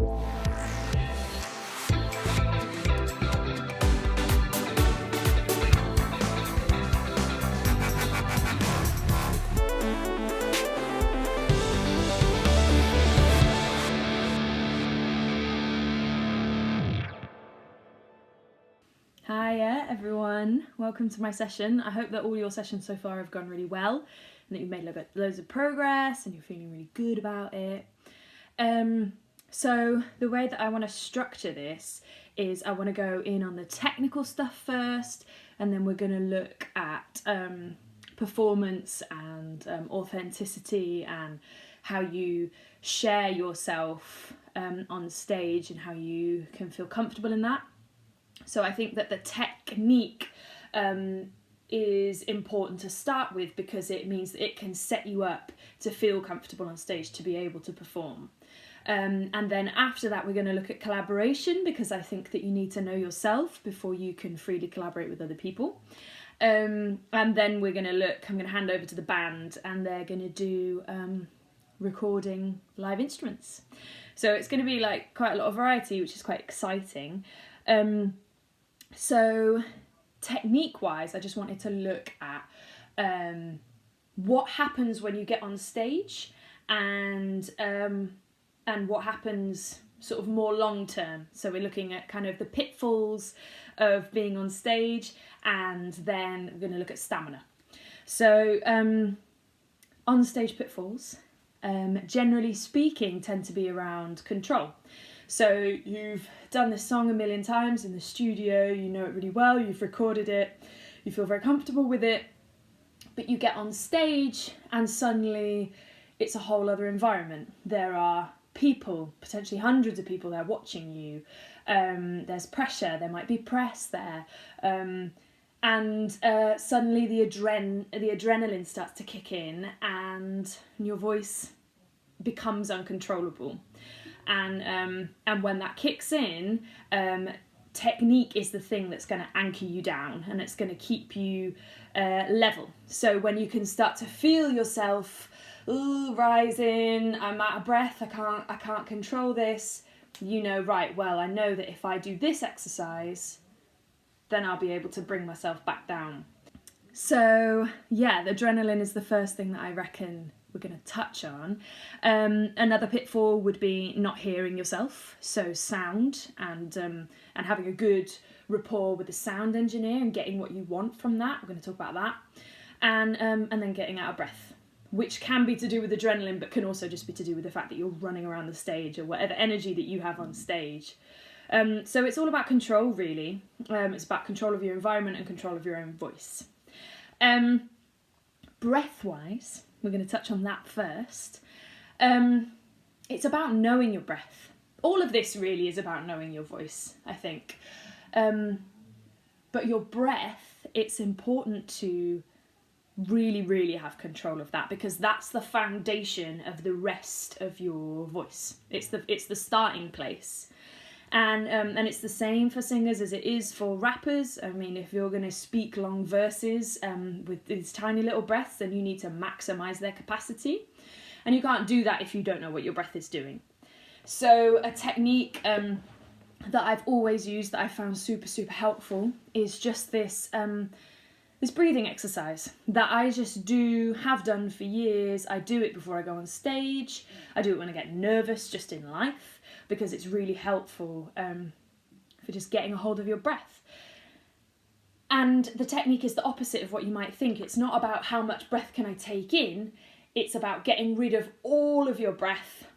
Hiya everyone, welcome to my session. I hope that all your sessions so far have gone really well and that you've made loads of progress and you're feeling really good about it. So the way that I want to structure this is I want to go in on the technical stuff first, and then we're going to look at performance and authenticity and how you share yourself on stage and how you can feel comfortable in that. So I think that the technique is important to start with because it means that it can set you up to feel comfortable on stage to be able to perform. And then after that we're going to look at collaboration, because I think that you need to know yourself before you can freely collaborate with other people. And then we're going to I'm going to hand over to the band and they're going to do recording live instruments. So it's going to be like quite a lot of variety, which is quite exciting. So technique-wise, I just wanted to look at what happens when you get on stage and what happens sort of more long-term. So we're looking at kind of the pitfalls of being on stage, and then we're going to look at stamina. So on stage pitfalls, generally speaking, tend to be around control. So you've done this song a million times in the studio, you know it really well, you've recorded it, you feel very comfortable with it, but you get on stage and suddenly it's a whole other environment. There are people, potentially hundreds of people there watching you, there's pressure, there might be press there, and suddenly the adrenaline starts to kick in and your voice becomes uncontrollable. And when that kicks in, technique is the thing that's going to anchor you down and it's going to keep you level. So when you can start to feel yourself rising, I'm out of breath, I can't control this, you know, right, well, I know that if I do this exercise, then I'll be able to bring myself back down. So yeah, the adrenaline is the first thing that I reckon we're going to touch on. Another pitfall would be not hearing yourself, so sound and having a good rapport with the sound engineer and getting what you want from that. We're going to talk about that, and then getting out of breath, which can be to do with adrenaline, but can also just be to do with the fact that you're running around the stage or whatever energy that you have on stage. So it's all about control, really. It's about control of your environment and control of your own voice. Breath-wise, we're going to touch on that first. It's about knowing your breath. All of this really is about knowing your voice, I think. But your breath, it's important to really, really have control of that, because that's the foundation of the rest of your voice. It's the starting place. And it's the same for singers as it is for rappers. I mean, if you're going to speak long verses with these tiny little breaths, then you need to maximise their capacity. And you can't do that if you don't know what your breath is doing. So a technique that I've always used that I found super, super helpful is just this breathing exercise that I just have done for years. I do it before I go on stage. I do it when I get nervous just in life, because it's really helpful for just getting a hold of your breath. And the technique is the opposite of what you might think. It's not about how much breath can I take in, it's about getting rid of all of your breath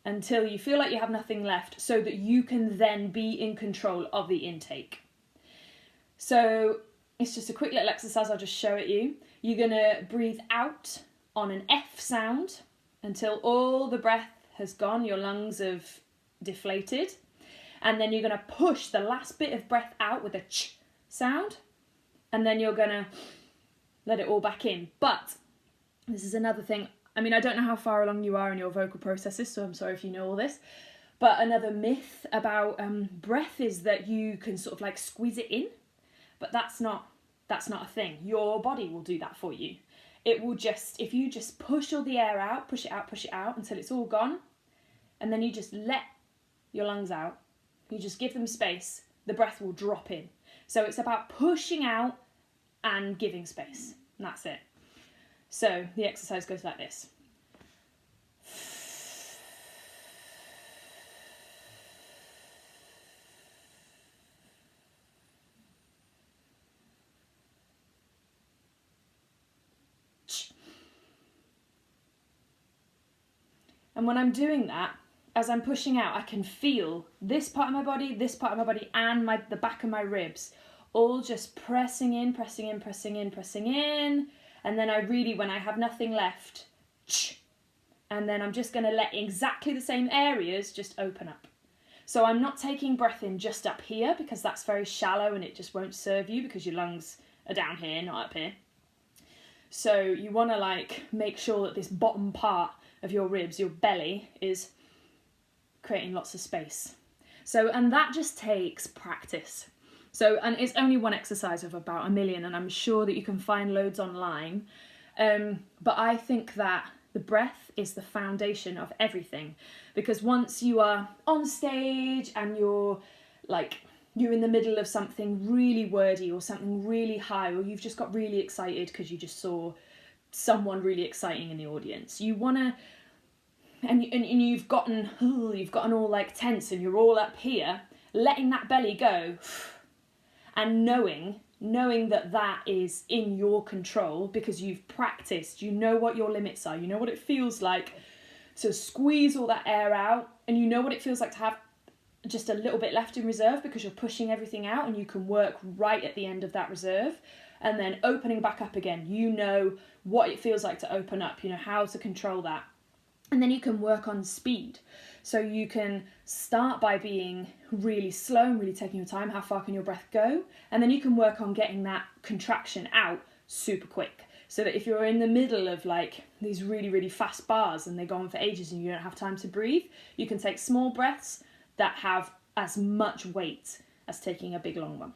until you feel like you have nothing left, so that you can then be in control of the intake. So it's just a quick little exercise, I'll just show it you. You're going to breathe out on an F sound until all the breath has gone, your lungs have deflated, and then you're going to push the last bit of breath out with a ch sound, and then you're going to let it all back in. But this is another thing, I mean, I don't know how far along you are in your vocal processes, so I'm sorry if you know all this, but another myth about breath is that you can sort of like squeeze it in, but that's not a thing. Your body will do that for you. It will just, if you just push all the air out, push it out until it's all gone, and then you just let your lungs out, you just give them space, the breath will drop in. So it's about pushing out and giving space. And that's it. So the exercise goes like this. And when I'm doing that, as I'm pushing out, I can feel this part of my body, and the back of my ribs all just pressing in. And then when I have nothing left, and then I'm just going to let exactly the same areas just open up. So I'm not taking breath in just up here, because that's very shallow and it just won't serve you, because your lungs are down here, not up here. So you want to make sure that this bottom part of your ribs, your belly, is creating lots of space. So, and that just takes practice. So, and it's only one exercise of about 1 million, and I'm sure that you can find loads online. But I think that the breath is the foundation of everything, because once you are on stage and you're in the middle of something really wordy or something really high, or you've just got really excited because you just saw someone really exciting in the audience, you want to, and you've gotten all tense and you're all up here, letting that belly go and knowing that is in your control, because you've practiced, you know what your limits are, you know what it feels like to squeeze all that air out, and you know what it feels like to have just a little bit left in reserve, because you're pushing everything out and you can work right at the end of that reserve and then opening back up again. You know what it feels like to open up, you know how to control that. And then you can work on speed. So you can start by being really slow and really taking your time. How far can your breath go? And then you can work on getting that contraction out super quick. So that if you're in the middle of these really, really fast bars and they go on for ages and you don't have time to breathe, you can take small breaths that have as much weight as taking a big long one.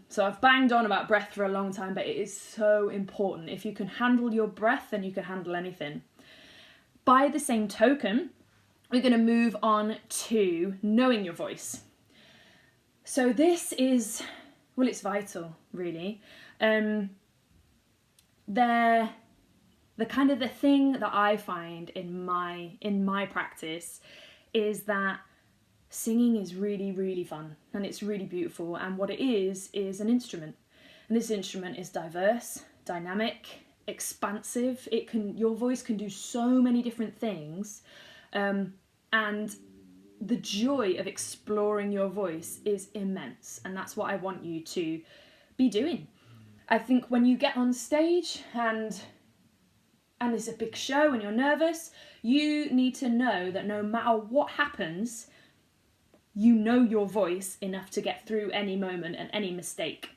So I've banged on about breath for a long time, but it is so important. If you can handle your breath, then you can handle anything. By the same token, we're going to move on to knowing your voice. So this is, it's vital, really. The thing that I find in my practice is that singing is really, really fun and it's really beautiful. And what it is an instrument. And this instrument is diverse, dynamic, expansive. Your voice can do so many different things. And the joy of exploring your voice is immense. And that's what I want you to be doing. I think when you get on stage and it's a big show and you're nervous, you need to know that no matter what happens, you know your voice enough to get through any moment and any mistake.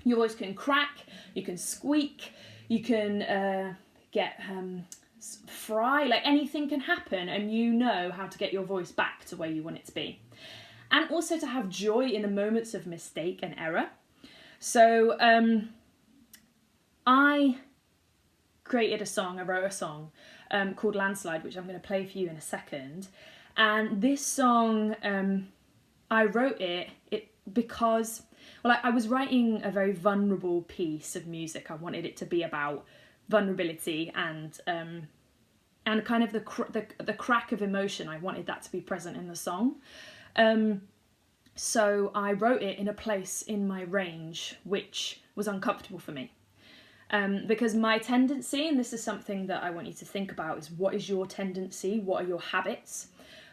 Your voice can crack, you can squeak, you can get fry, anything can happen, and you know how to get your voice back to where you want it to be. And also to have joy in the moments of mistake and error. So I wrote a song called Landslide, which I'm going to play for you in a second. And this song, I wrote it because, I was writing a very vulnerable piece of music. I wanted it to be about vulnerability and kind of the crack of emotion. I wanted that to be present in the song. So I wrote it in a place in my range which was uncomfortable for me. Because my tendency, and this is something that I want you to think about, is what is your tendency? What are your habits?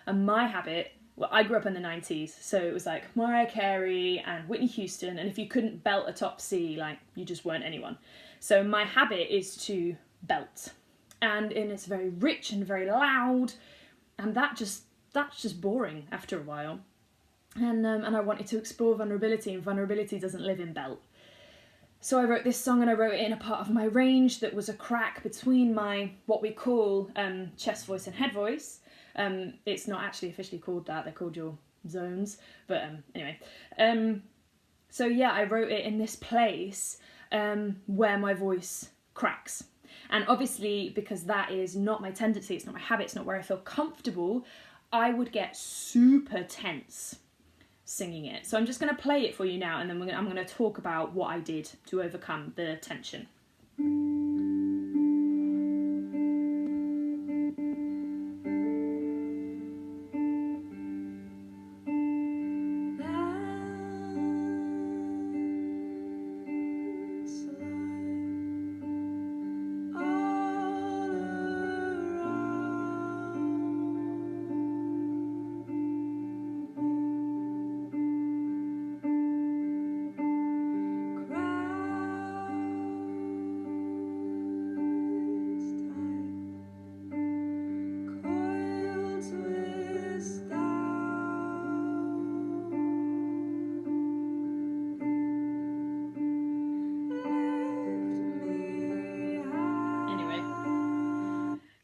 And my habit, I grew up in the 90s, so it was Mariah Carey and Whitney Houston, and if you couldn't belt a top C, you just weren't anyone. So my habit is to belt, and it's very rich and very loud, and that's just boring after a while. And I wanted to explore vulnerability, and vulnerability doesn't live in belt. So I wrote this song, and I wrote it in a part of my range that was a crack between my, what we call chest voice and head voice. It's not actually officially called that, they're called your zones, but anyway. So yeah, I wrote it in this place where my voice cracks. And obviously, because that is not my tendency, it's not my habit, it's not where I feel comfortable, I would get super tense singing it. So I'm just going to play it for you now, and then I'm going to talk about what I did to overcome the tension.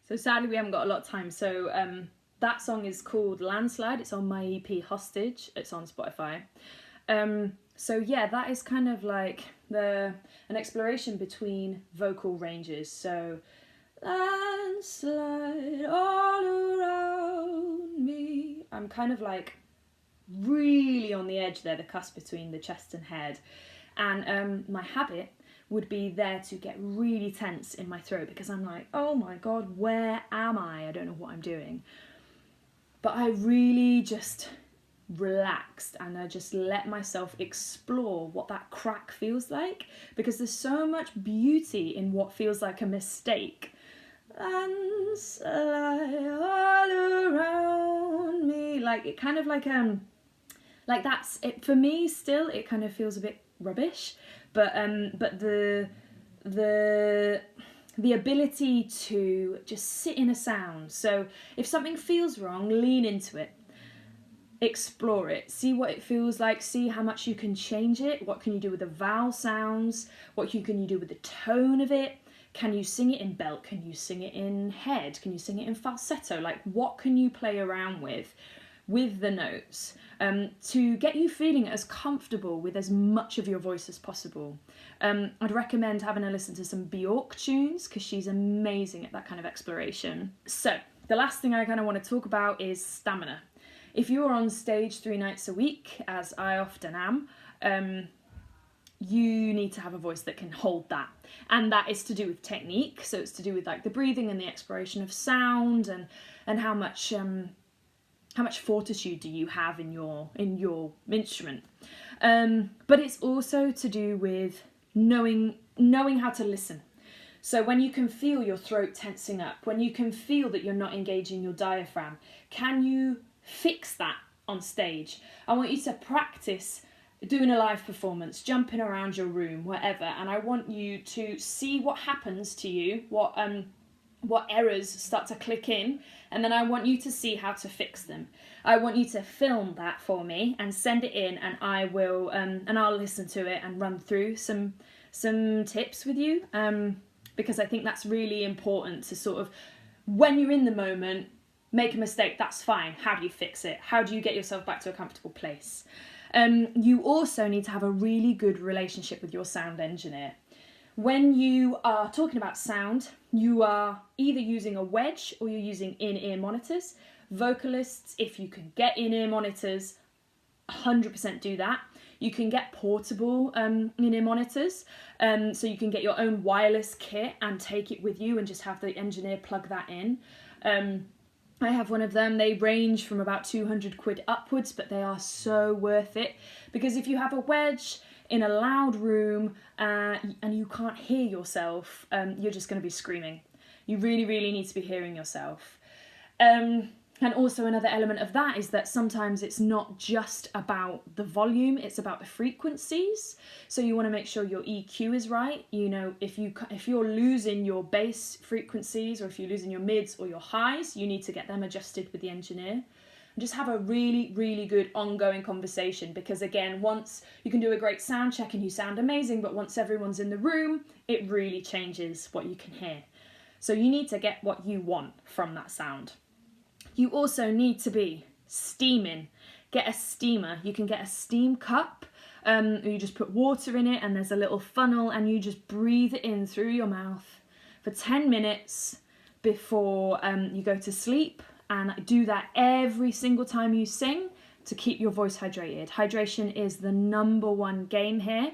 So sadly we haven't got a lot of time, so that song is called Landslide. It's on my EP Hostage. It's on Spotify. So yeah, that is kind of like an exploration between vocal ranges. So landslide all around me. I'm kind of like really on the edge there, the cusp between the chest and head. And my habit would be there to get really tense in my throat because I'm like, oh my God, where am I? I don't know what I'm doing. But I really just relaxed and I just let myself explore what that crack feels like, because there's so much beauty in what feels like a mistake. Landslide all around me. Like it kind of like that's it for me still. It kind of feels a bit rubbish. But the ability to just sit in a sound. So if something feels wrong, lean into it. Explore it. See what it feels like. See how much you can change it. What can you do with the vowel sounds? What can you do with the tone of it? Can you sing it in belt? Can you sing it in head? Can you sing it in falsetto? Like what can you play around with the notes? To get you feeling as comfortable with as much of your voice as possible. I'd recommend having a listen to some Bjork tunes because she's amazing at that kind of exploration. So the last thing I kind of want to talk about is stamina. If you're on stage 3 nights a week, as I often am, you need to have a voice that can hold that. And that is to do with technique. So it's to do with like the breathing and the exploration of sound and how much fortitude do you have in your instrument. But it's also to do with knowing how to listen. So when you can feel your throat tensing up, when you can feel that you're not engaging your diaphragm, can you fix that on stage? I want you to practice doing a live performance, jumping around your room, whatever, and I want you to see what happens to you, what errors start to click in, and then I want you to see how to fix them. I want you to film that for me and send it in, and I will and I'll listen to it and run through some tips with you, because I think that's really important to sort of, when you're in the moment, make a mistake, that's fine. How do you fix it? How do you get yourself back to a comfortable place? You also need to have a really good relationship with your sound engineer. When you are talking about sound, you are either using a wedge or you're using in-ear monitors. Vocalists, if you can get in-ear monitors, 100% do that. You can get portable in-ear monitors, so you can get your own wireless kit and take it with you and just have the engineer plug that in. I have one of them. They range from about 200 quid upwards, but they are so worth it, because if you have a wedge in a loud room and you can't hear yourself, you're just going to be screaming. You really, really need to be hearing yourself. And also another element of that is that sometimes it's not just about the volume, it's about the frequencies. So you want to make sure your EQ is right. You know, if you're losing your bass frequencies, or if you're losing your mids or your highs, you need to get them adjusted with the engineer. And just have a really, really good ongoing conversation, because again, once you can do a great sound check and you sound amazing, but once everyone's in the room, it really changes what you can hear. So you need to get what you want from that sound. You also need to be steaming. Get a steamer. You can get a steam cup. You just put water in it and there's a little funnel and you just breathe it in through your mouth for 10 minutes before you go to sleep. and do that every single time you sing to keep your voice hydrated. Hydration is the number one game here.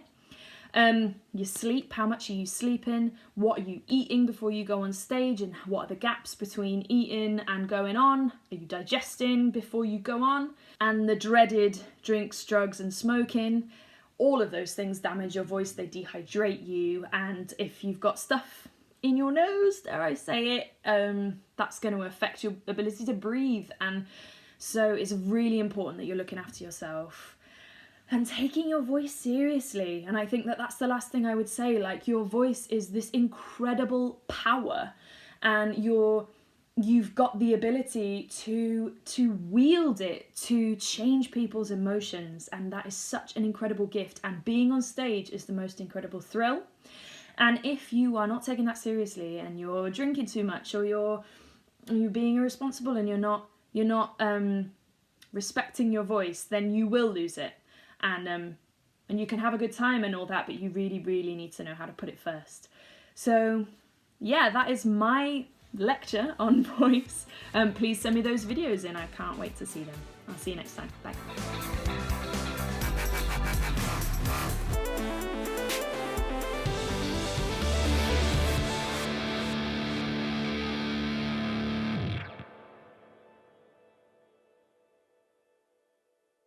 Your sleep, how much are you sleeping? What are you eating before you go on stage? And what are the gaps between eating and going on? Are you digesting before you go on? And the dreaded drinks, drugs, and smoking. All of those things damage your voice, they dehydrate you. And if you've got stuff in your nose, dare I say it, that's going to affect your ability to breathe. And so it's really important that you're looking after yourself and taking your voice seriously. And I think that that's the last thing I would say. Like, your voice is this incredible power, and you've got the ability to wield it to change people's emotions, and that is such an incredible gift. And being on stage is the most incredible thrill. And if you are not taking that seriously, and you're drinking too much, or you're being irresponsible, and you're not respecting your voice, then you will lose it. And you can have a good time and all that, but you really, really need to know how to put it first. So yeah, that is my lecture on voice. Please send me those videos in. I can't wait to see them. I'll see you next time. Bye.